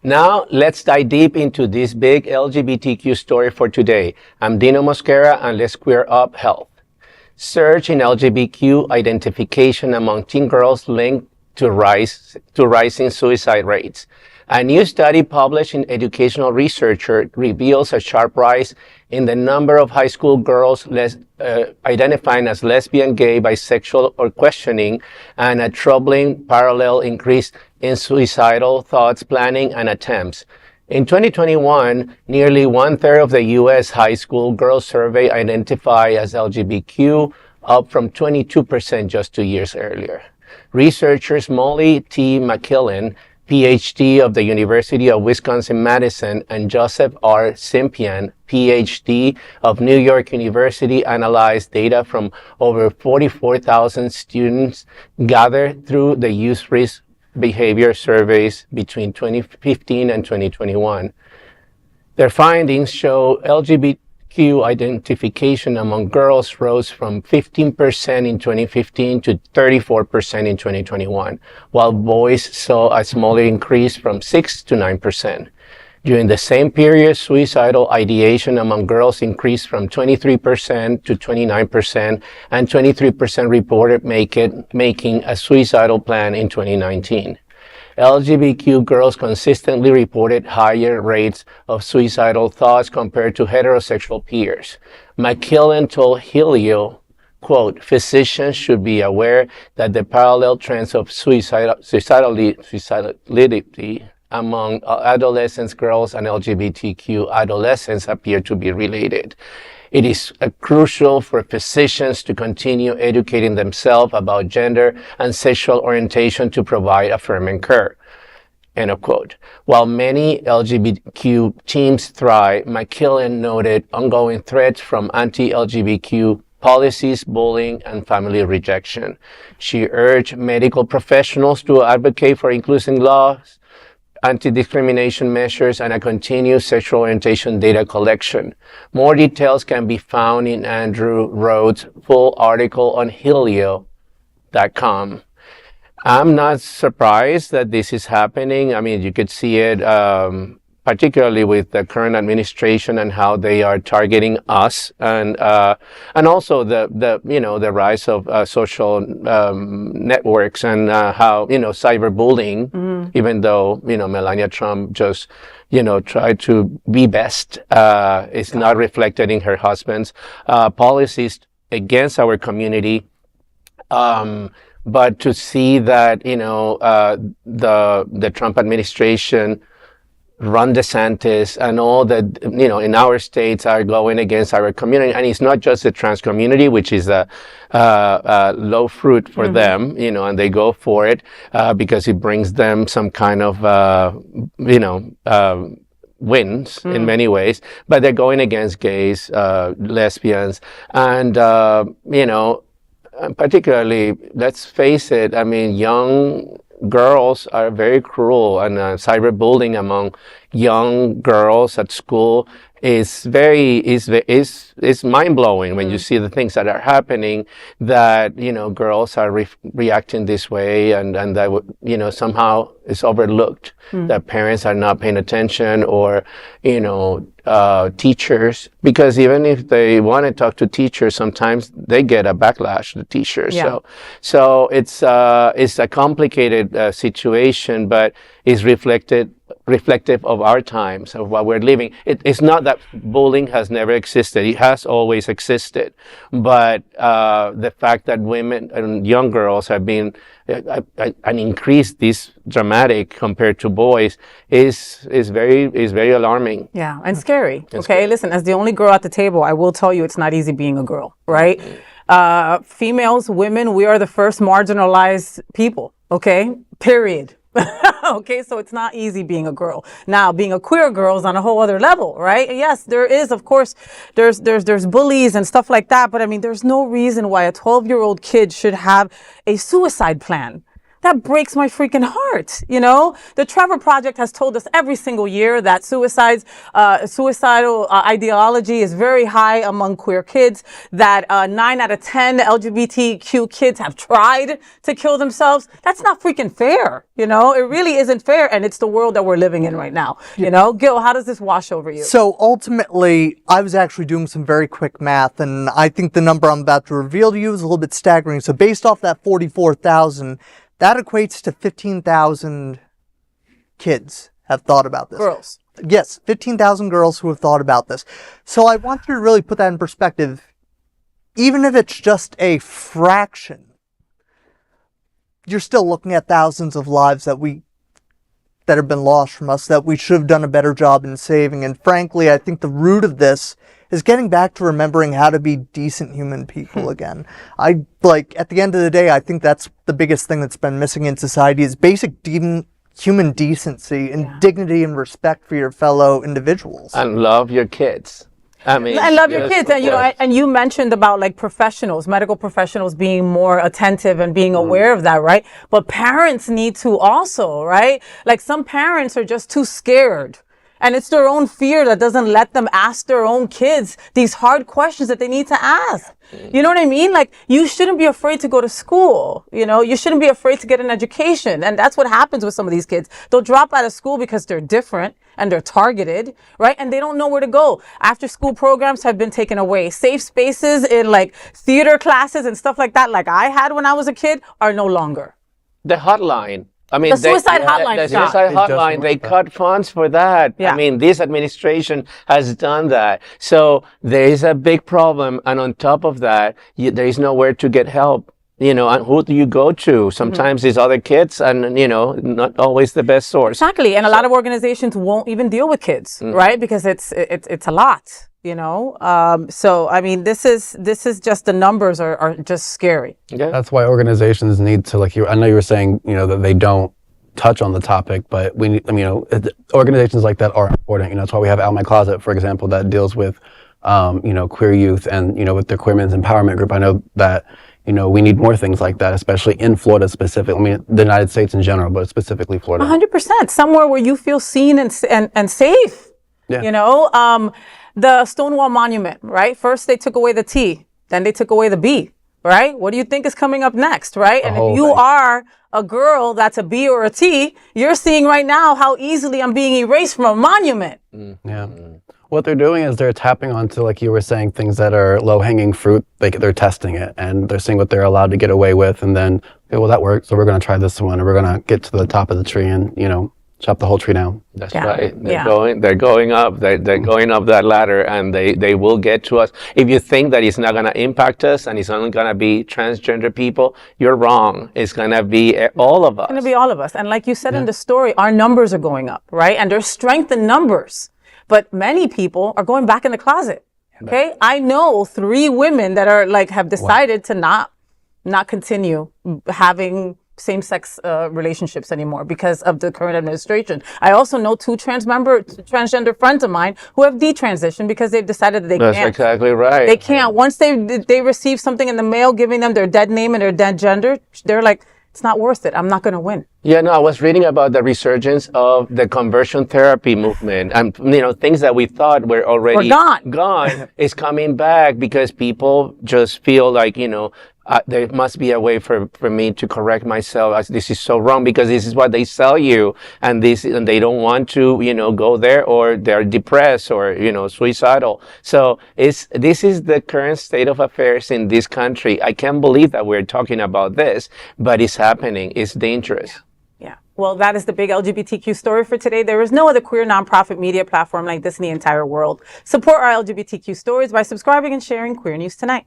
Now, let's dive deep into this big LGBTQ story for today. I'm Dino Mosquera, and let's queer up health. Surge in LGBTQ identification among teen girls linked to rising suicide rates. A new study published in Educational Researcher reveals a sharp rise in the number of high school girls identifying as lesbian, gay, bisexual, or questioning, and a troubling parallel increase in suicidal thoughts, planning, and attempts. In 2021, nearly one-third of the U.S. high school girls surveyed identify as LGBTQ, up from 22% just 2 years earlier. Researchers Mollie T. McQuillan, PhD of the University of Wisconsin-Madison, and Joseph R. Cimpian, PhD of New York University, analyzed data from over 44,000 students gathered through the Youth Risk Behavior surveys between 2015 and 2021. Their findings show LGBTQ identification among girls rose from 15% in 2015 to 34% in 2021, while boys saw a smaller increase from 6 to 9%. During the same period, suicidal ideation among girls increased from 23% to 29%, and 23% reported making a suicidal plan in 2019. LGBTQ girls consistently reported higher rates of suicidal thoughts compared to heterosexual peers. McQuillan told Helio, quote, "Physicians should be aware that the parallel trends of suicidality among adolescents, girls, and LGBTQ adolescents appear to be related. It is crucial for physicians to continue educating themselves about gender and sexual orientation to provide affirming care." End of quote. While many LGBTQ teams thrive, McQuillan noted ongoing threats from anti-LGBTQ policies, bullying, and family rejection. She urged medical professionals to advocate for inclusive laws, anti-discrimination measures, and a continued sexual orientation data collection. More details can be found in Andrew Rhodes' full article on helio.com. I'm not surprised that this is happening. I mean, you could see it particularly with the current administration and how they are targeting us, and also the rise of social networks, and how cyberbullying, even though Melania Trump just tried to be best, is not reflected in her husband's policies against our community. But to see that the Trump administration, Ron DeSantis, and all that, in our states are going against our community. And it's not just the trans community, which is a low fruit for them, and they go for it because it brings them some kind of, wins in many ways. But they're going against gays, lesbians, and, particularly, let's face it, I mean, young girls are very cruel, and cyberbullying among young girls at school is mind-blowing when you see the things that are happening, that girls are reacting this way, and that somehow is overlooked, that parents are not paying attention, or teachers, because even if they want to talk to teachers, sometimes they get a backlash, the teachers. Yeah. So it's a complicated situation, but is reflective of our times, of what we're living. It's not that bullying has never existed. It has always existed. But the fact that women and young girls have been an increase this dramatic compared to boys is very alarming. Yeah, and scary. Okay, listen, as the only girl at the table, I will tell you it's not easy being a girl, right? Females, women, we are the first marginalized people, okay? Period. Okay, so it's not easy being a girl. Now, being a queer girl is on a whole other level, right? Yes, there is, of course, there's bullies and stuff like that, but I mean, there's no reason why a 12-year-old kid should have a suicide plan. that breaks my freaking heart. You know, the Trevor Project has told us every single year that suicidal ideology is very high among queer kids, that 9 out of 10 LGBTQ kids have tried to kill themselves. That's not freaking fair. You know, it really isn't fair. And it's the world that we're living in right now. You know, Gil, how does this wash over you? So ultimately, I was actually doing some very quick math, and I think the number I'm about to reveal to you is a little bit staggering. So based off that 44,000, that equates to 15,000 kids have thought about this. Girls. Yes, 15,000 girls who have thought about this. So I want you to really put that in perspective. Even if it's just a fraction, you're still looking at thousands of lives that have been lost from us, that we should have done a better job in saving. And frankly, I think the root of this is getting back to remembering how to be decent human people again. At the end of the day, I think that's the biggest thing that's been missing in society is basic human decency and dignity and respect for your fellow individuals. And love your kids. I mean, I love your kids, and you know, and you mentioned about like professionals, medical professionals being more attentive and being aware of that, right? But parents need to also, right? Like some parents are just too scared. And it's their own fear that doesn't let them ask their own kids these hard questions that they need to ask. You know what I mean? Like, you shouldn't be afraid to go to school. You know, you shouldn't be afraid to get an education. And that's what happens with some of these kids. They'll drop out of school because they're different and they're targeted, right? And they don't know where to go. After school programs have been taken away. Safe spaces in like theater classes and stuff like that, like I had when I was a kid, are no longer. The hotline. I mean, the suicide hotline. The suicide hotline, they cut funds for that. Yeah. I mean, this administration has done that. So there is a big problem. And on top of that, there is nowhere to get help. You know, and who do you go to? Sometimes it's other kids and, you know, not always the best source. Exactly. And a lot of organizations won't even deal with kids, right? Because it's a lot. You know, so I mean, this is just the numbers are just scary. Yeah. That's why organizations need to, like you. I know you were saying, you know, that they don't touch on the topic, but we need. I mean, you know, organizations like that are important. You know, that's why we have Out My Closet, for example, that deals with, you know, queer youth and, you know, with the Queer Men's Empowerment Group. I know that, you know, we need more things like that, especially in Florida specifically. I mean, the United States in general, but specifically Florida. 100%. Somewhere where you feel seen and safe. Yeah. You know, the Stonewall Monument, right? First they took away the T, then they took away the B, right? What do you think is coming up next, right? And if you are a girl that's a B or a T, you're seeing right now how easily I'm being erased from a monument. Yeah. What they're doing is they're tapping onto, like you were saying, things that are low-hanging fruit. They're testing it, and they're seeing what they're allowed to get away with, and then, okay, well, that worked, so we're going to try this one, and we're going to get to the top of the tree and, you know, chop the whole tree down. That's right. They're going up. They're going up that ladder, and they will get to us. If you think that it's not going to impact us and it's only going to be transgender people, you're wrong. It's going to be all of us. It's going to be all of us. And like you said in the story, our numbers are going up, right? And there's strength in numbers. But many people are going back in the closet. Okay? I know 3 women that are like have decided to not continue having same-sex relationships anymore because of the current administration. I also know 2 transgender friends of mine who have detransitioned because they've decided that they can't. That's exactly right. They can't. Once they receive something in the mail giving them their dead name and their dead gender, they're like, it's not worth it. I'm not going to win. Yeah, no, I was reading about the resurgence of the conversion therapy movement, and, you know, things that we thought were already gone is coming back because people just feel like, you know, there must be a way for me to correct myself. This is so wrong because this is what they sell you, and they don't want to, you know, go there, or they're depressed or, you know, suicidal. So this is the current state of affairs in this country. I can't believe that we're talking about this, but it's happening. It's dangerous. Yeah. Well, that is the big LGBTQ story for today. There is no other queer nonprofit media platform like this in the entire world. Support our LGBTQ stories by subscribing and sharing Queer News Tonight.